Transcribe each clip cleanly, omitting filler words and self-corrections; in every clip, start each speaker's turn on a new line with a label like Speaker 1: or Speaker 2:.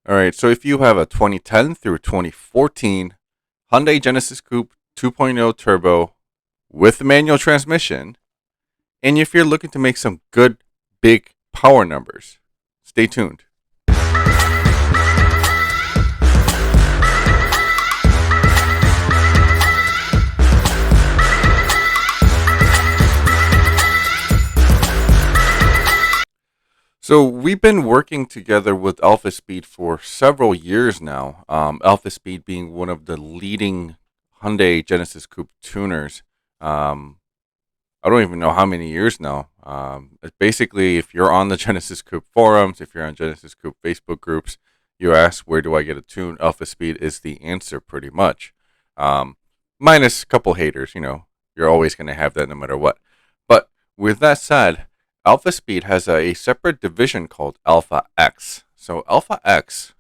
Speaker 1: All right, so if you have a 2010 through 2014 Hyundai Genesis Coupe 2.0 Turbo with a manual transmission, and if you're looking to make some good big power numbers, stay tuned. So we've been working together with AlphaSpeed for several years now. AlphaSpeed being one of the leading Hyundai Genesis Coupe tuners. Um, I don't even know how many years now. It's basically, if you're on the Genesis Coupe forums, if you're on Genesis Coupe Facebook groups, you ask, where do I get a tune? AlphaSpeed is the answer, pretty much. Um, Minus a couple haters, you're always going to have that no matter what. But with that said, AlphaSpeed has a separate division called AlphaX. So AlphaX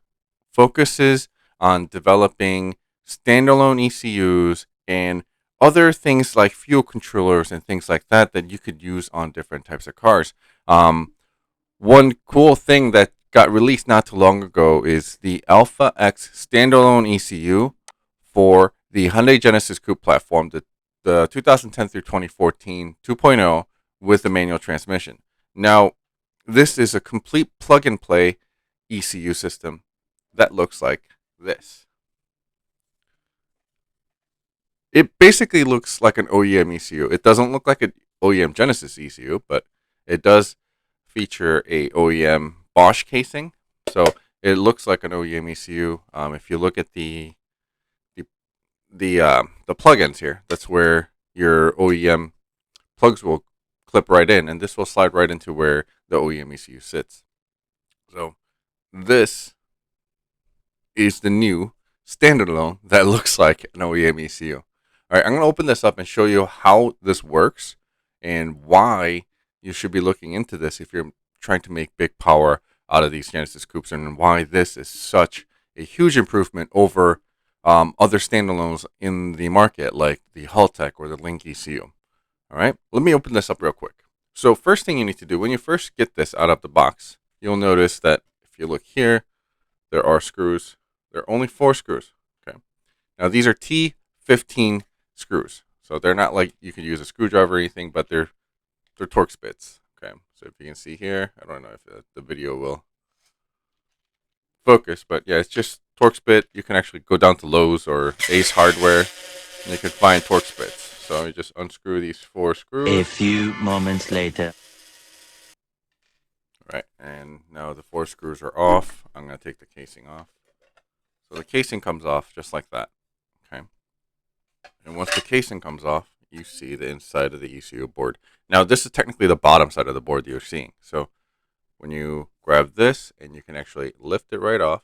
Speaker 1: focuses on developing standalone ECUs and other things like fuel controllers and things like that that you could use on different types of cars. One cool thing that got released not too long ago is the AlphaX standalone ECU for the Hyundai Genesis Coupe platform, the 2010 through 2014 2.0 with the manual transmission. Now, this is a complete plug and play ECU system that looks like this. It basically looks like an OEM ECU. It doesn't look like an OEM Genesis ECU, but it does feature a OEM Bosch casing. So it looks like an OEM ECU. If you look at the the plugins here, that's where your OEM plugs will clip right in, and this will slide right into where the OEM ECU sits. So this is the new standalone that looks like an OEM ECU. All right, I'm going to open this up and show you how this works and why you should be looking into this if you're trying to make big power out of these Genesis Coupes, and why this is such a huge improvement over other standalones in the market, like the Haltech or the Link ECU. All right, let me open this up real quick. So first thing you need to do when you first get this out of the box, you'll notice that if you look here, there are screws. There are only 4 screws. Okay. Now these are T15 screws, so they're not like you could use a screwdriver or anything, but they're Torx bits. Okay. So if you can see here, I don't know if the video will focus, but yeah, it's just Torx bit. You can actually go down to Lowe's or Ace Hardware, and you can find Torx bits. So you just unscrew these 4 screws.
Speaker 2: A few moments later.
Speaker 1: Right, and now the 4 screws are off. I'm going to take the casing off. So the casing comes off just like that. Okay. And once the casing comes off, you see the inside of the ECU board. Now, this is technically the bottom side of the board that you're seeing. So when you grab this, and you can actually lift it right off,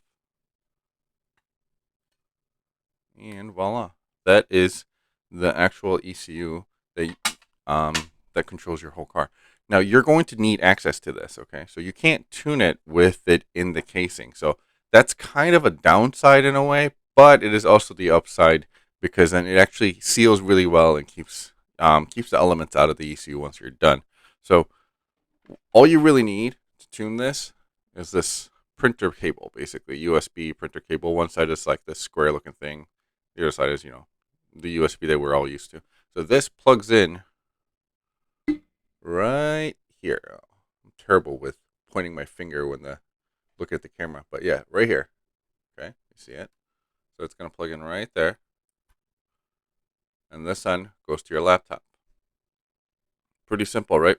Speaker 1: and voila, that is the actual ECU that controls your whole car. Now, you're going to need access to this, okay? So you can't tune it with it in the casing. So that's kind of a downside in a way, but it is also the upside, because then it actually seals really well and keeps the elements out of the ECU once you're done. So all you really need to tune this is this printer cable, basically USB printer cable. One side is like this square looking thing. The other side is, the USB that we're all used to. So this plugs in right here. I'm terrible with pointing my finger when look at the camera, but yeah, right here. Okay, you see it? So it's gonna plug in right there, and this end goes to your laptop. Pretty simple, right?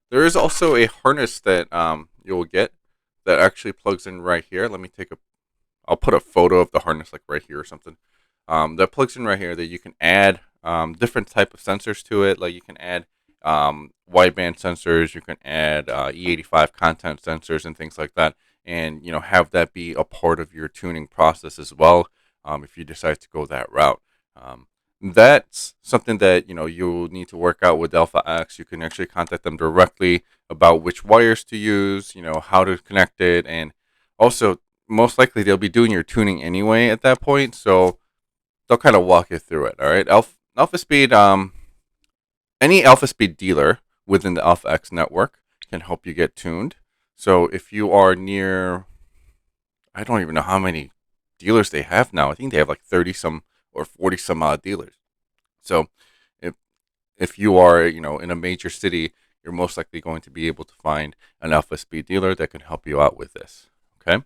Speaker 1: There is also a harness that you'll get that actually plugs in right here. Let me I'll put a photo of the harness like right here or something. That plugs in right here, that you can add different type of sensors to it. Like you can add wideband sensors, you can add E85 content sensors and things like that, and have that be a part of your tuning process as well, if you decide to go that route. That's something that you'll need to work out with AlphaX. You can actually contact them directly about which wires to use, how to connect it, and also most likely they'll be doing your tuning anyway at that point, so they'll kind of walk you through it. All right, AlphaSpeed, any AlphaSpeed dealer within the AlphaX network can help you get tuned. So if you are near I don't even know how many dealers they have now. I think they have like 30 some or 40 some odd dealers. So if if you are, in a major city, you're most likely going to be able to find an Alpha Speed dealer that can help you out with this. Okay.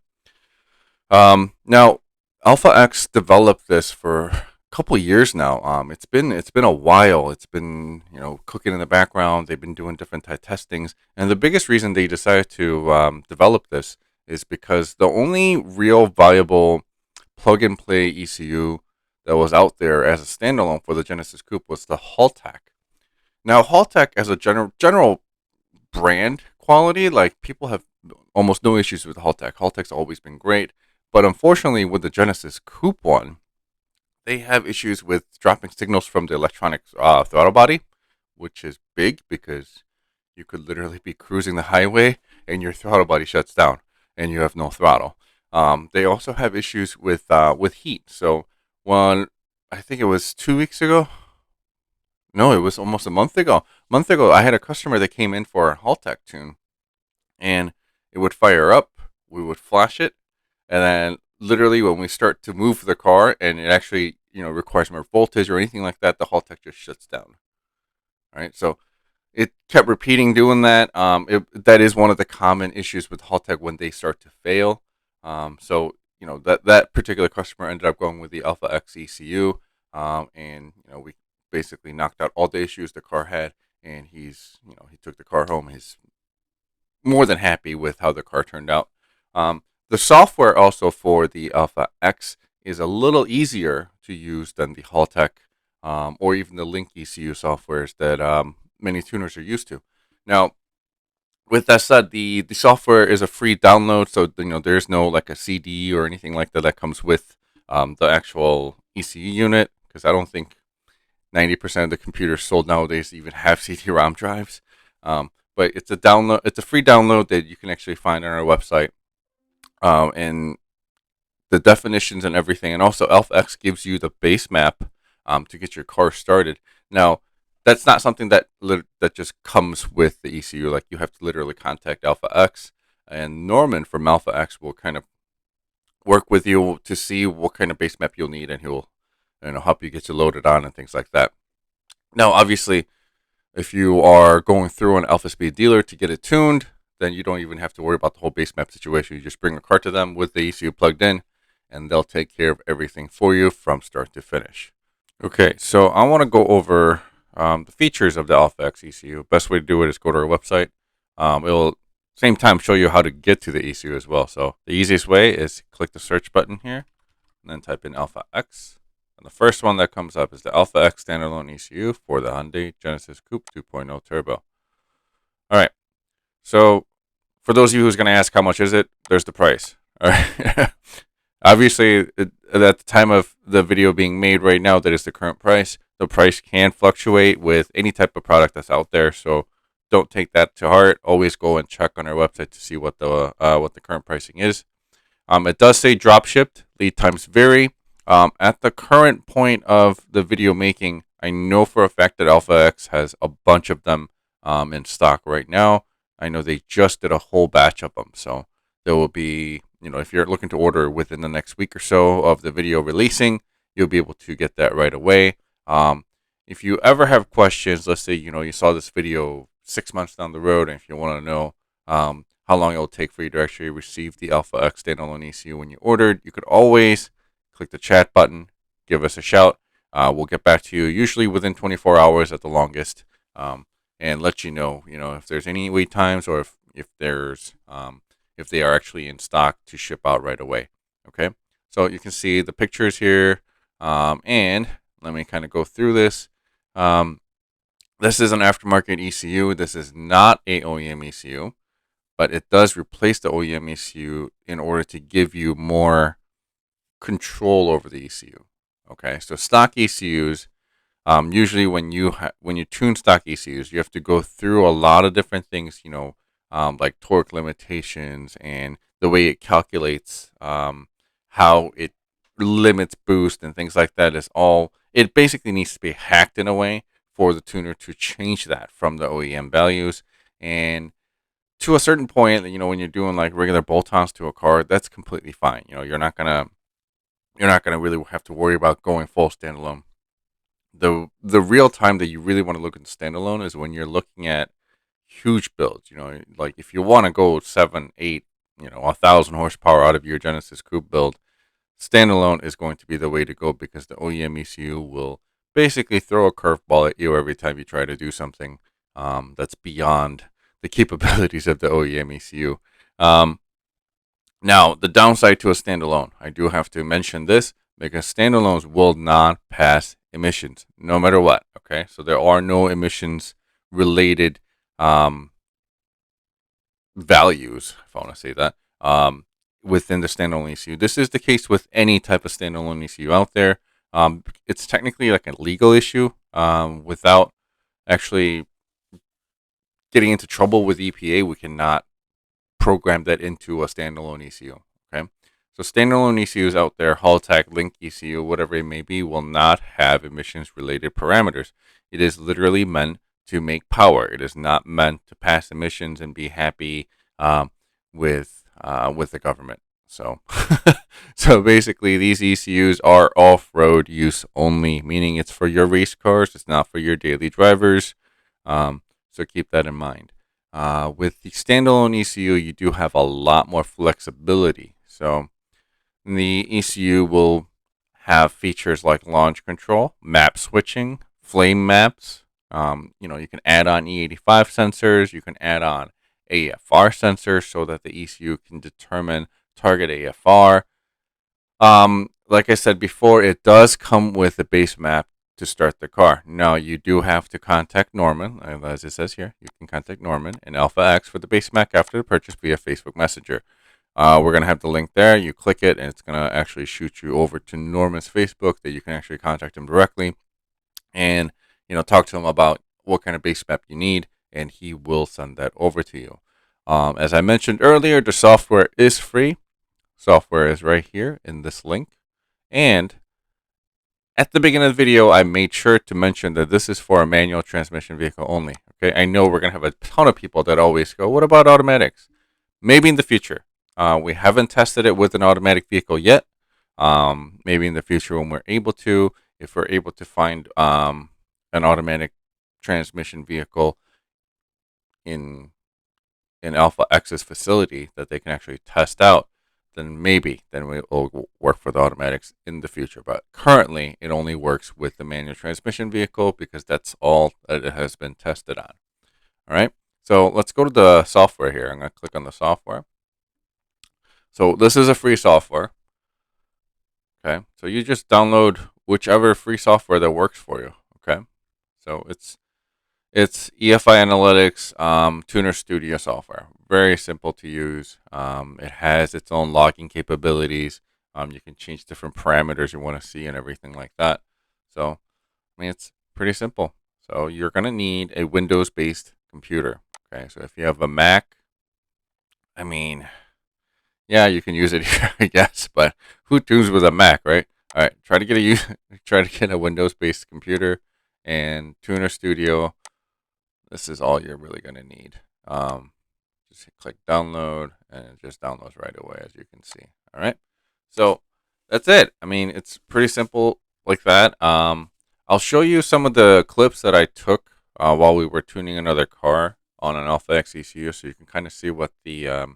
Speaker 1: Now, AlphaX developed this for a couple years now. It's been a while. It's been, cooking in the background. They've been doing different type testings, and the biggest reason they decided to develop this is because the only real viable plug and play ECU that was out there as a standalone for the Genesis Coupe was the Haltech. Now, Haltech as a general brand quality, like people have almost no issues with Haltech. Haltech's always been great, but unfortunately, with the Genesis Coupe one, they have issues with dropping signals from the electronic throttle body, which is big because you could literally be cruising the highway and your throttle body shuts down and you have no throttle. They also have issues with heat. So one, I think it was 2 weeks ago. No, it was almost a month ago. I had a customer that came in for a Haltech tune, and it would fire up. We would flash it, and then literally when we start to move the car, and it actually requires more voltage or anything like that, the Haltech just shuts down. Right, so it kept repeating doing that. That is one of the common issues with Haltech when they start to fail. So that particular customer ended up going with the AlphaX ECU, and we basically knocked out all the issues the car had, and he took the car home. He's more than happy with how the car turned out. The software also for the Alpha X is a little easier to use than the Haltech or even the Link ECU softwares that many tuners are used to. Now, with that said, the software is a free download, so there's no like a CD or anything like that that comes with the actual ECU unit, because I don't think 90% of the computers sold nowadays even have CD-ROM drives. But it's a download. It's a free download that you can actually find on our website, and the definitions and everything. And also, AlphaX gives you the base map to get your car started. Now, that's not something that just comes with the ECU. Like, you have to literally contact AlphaX, and Norman from AlphaX will kind of work with you to see what kind of base map you'll need, and he'll help you get you loaded on and things like that. Now, obviously, if you are going through an Alpha Speed dealer to get it tuned, then you don't even have to worry about the whole base map situation. You just bring a car to them with the ECU plugged in, and they'll take care of everything for you from start to finish. Okay, so I want to go over the features of the AlphaX ECU. Best way to do it is go to our website. It'll same time show you how to get to the ECU as well. So the easiest way is click the search button here, and then type in AlphaX. And the first one that comes up is the AlphaX standalone ECU for the Hyundai Genesis Coupe 2.0 Turbo. All right. So for those of you who's going to ask how much is it, there's the price. All right. Obviously, at the time of the video being made right now, that is the current price. The price can fluctuate with any type of product that's out there, so don't take that to heart. Always go and check on our website to see what the current pricing is. It does say drop shipped. Lead times vary. At the current point of the video making, I know for a fact that AlphaX has a bunch of them in stock right now. I know they just did a whole batch of them, so there will be, if you're looking to order within the next week or so of the video releasing, you'll be able to get that right away. If you ever have questions, let's say you saw this video 6 months down the road, and if you want to know how long it will take for you to actually receive the AlphaX standalone ECU when you ordered, you could always click the chat button, give us a shout. We'll get back to you usually within 24 hours at the longest, and let you know, if there's any wait times, or if they are actually in stock to ship out right away. Okay, so you can see the pictures here, and let me kind of go through this. This is an aftermarket ECU. This is not a OEM ECU, but it does replace the OEM ECU in order to give you more control over the ECU. Okay, so stock ECUs, usually when you tune stock ECUs, you have to go through a lot of different things, like torque limitations and the way it calculates how it limits boost and things like that. It basically needs to be hacked in a way for the tuner to change that from the OEM values. And to a certain point, when you're doing like regular bolt-ons to a car, that's completely fine. You're not gonna really have to worry about going full standalone. The real time that you really want to look at standalone is when you're looking at huge builds. Like if you want to go 7, 8, 1,000 horsepower out of your Genesis Coupe build, standalone is going to be the way to go because the OEM ECU will basically throw a curveball at you every time you try to do something that's beyond the capabilities of the OEM ECU. Um, Now, the downside to a standalone, I do have to mention this because standalones will not pass emissions no matter what. Okay, so there are no emissions related um, values, if I want to say that, within the standalone ECU. This is the case with any type of standalone ECU out there. It's technically like a legal issue without actually getting into trouble with EPA. We cannot program that into a standalone ECU. Okay, so standalone ECUs out there, Haltech, Link ECU, whatever it may be, will not have emissions related parameters. It is literally meant to make power. It is not meant to pass emissions and be happy with the government. So, so basically, these ECUs are off-road use only, meaning it's for your race cars. It's not for your daily drivers. So keep that in mind. With the standalone ECU, you do have a lot more flexibility. So the ECU will have features like launch control, map switching, flame maps. You can add on E85 sensors. You can add on AFR sensors so that the ECU can determine target AFR. Like I said before, it does come with a base map to start the car. Now, you do have to contact Norman, as it says here. You can contact Norman and AlphaX for the base map after the purchase via Facebook Messenger. We're going to have the link there. You click it, and it's going to actually shoot you over to Norman's Facebook that you can actually contact him directly and, talk to him about what kind of base map you need, and he will send that over to you. As I mentioned earlier, the software is free. Software is right here in this link. And at the beginning of the video, I made sure to mention that this is for a manual transmission vehicle only. Okay, I know we're going to have a ton of people that always go, what about automatics? Maybe in the future. We haven't tested it with an automatic vehicle yet. Maybe in the future when we're able to, if we're able to find an automatic transmission vehicle in AlphaX's facility that they can actually test out, then we'll work for the automatics in the future. But currently, it only works with the manual transmission vehicle because that's all that it has been tested on. All right, so let's go to the software here. I'm going to click on the software. So this is a free software. Okay, so you just download whichever free software that works for you. Okay, so it's EFI Analytics Tuner Studio software. Very simple to use. It has its own logging capabilities. You can change different parameters you want to see and everything like that. So, it's pretty simple. So you're going to need a Windows-based computer. Okay, so if you have a Mac, yeah, you can use it here, I guess. But who tunes with a Mac, right? All right, try to get a Windows-based computer and Tuner Studio. This is all you're really going to need. Just click download and it just downloads right away, as you can see. All right. So that's it. It's pretty simple like that. I'll show you some of the clips that I took while we were tuning another car on an AlphaX ECU, so you can kind of see what the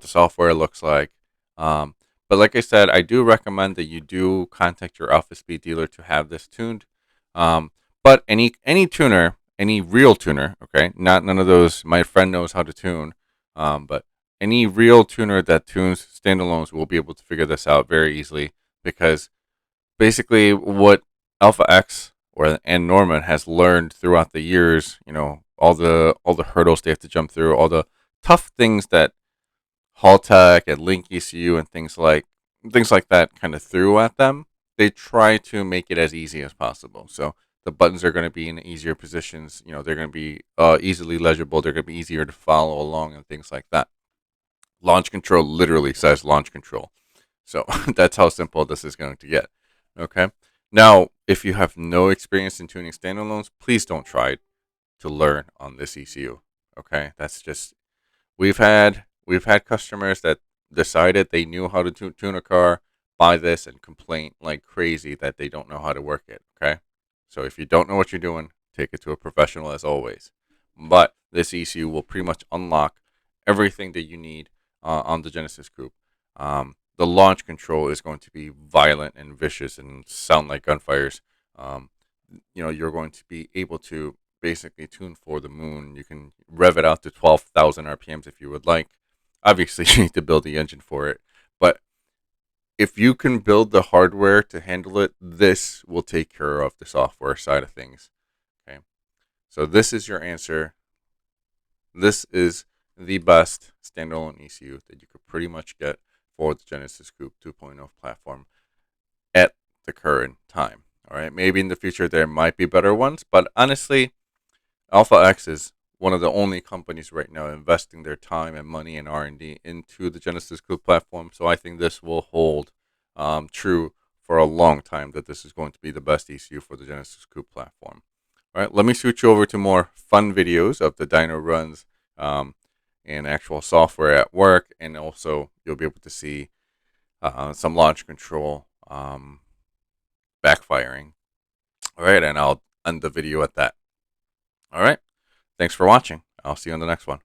Speaker 1: software looks like. But like I said, I do recommend that you do contact your AlphaSpeed dealer to have this tuned. But any tuner, any real tuner, okay, none of those my friend knows how to tune, but any real tuner that tunes standalones will be able to figure this out very easily, because basically what AlphaX and Norman has learned throughout the years, all the hurdles they have to jump through, all the tough things that Haltech and Link ECU and things like that kind of threw at them, they try to make it as easy as possible. So the buttons are going to be in easier positions. They're going to be easily legible. They're going to be easier to follow along and things like that. Launch control literally says launch control. So that's how simple this is going to get. Okay. Now, if you have no experience in tuning standalones, please don't try to learn on this ECU. Okay. That's just we've had customers that decided they knew how to tune a car, buy this, and complain like crazy that they don't know how to work it. Okay, so if you don't know what you're doing, take it to a professional as always. But this ECU will pretty much unlock everything that you need on the Genesis Coupe. The launch control is going to be violent and vicious and sound like gunfires. Um, you're going to be able to basically tune for the moon. You can rev it out to 12,000 RPMs if you would like. Obviously, you need to build the engine for it, but if you can build the hardware to handle it, this will take care of the software side of things. Okay, so this is your answer. This is the best standalone ECU that you could pretty much get for the Genesis Coupe 2.0 platform at the current time. All right, maybe in the future there might be better ones, but honestly, AlphaX is one of the only companies right now investing their time and money and R&D into the Genesis Coupe platform. So I think this will hold true for a long time, that this is going to be the best ECU for the Genesis Coupe platform. All right, let me switch you over to more fun videos of the dyno runs and actual software at work, and also you'll be able to see some launch control backfiring. All right, and I'll end the video at that. All right, thanks for watching. I'll see you on the next one.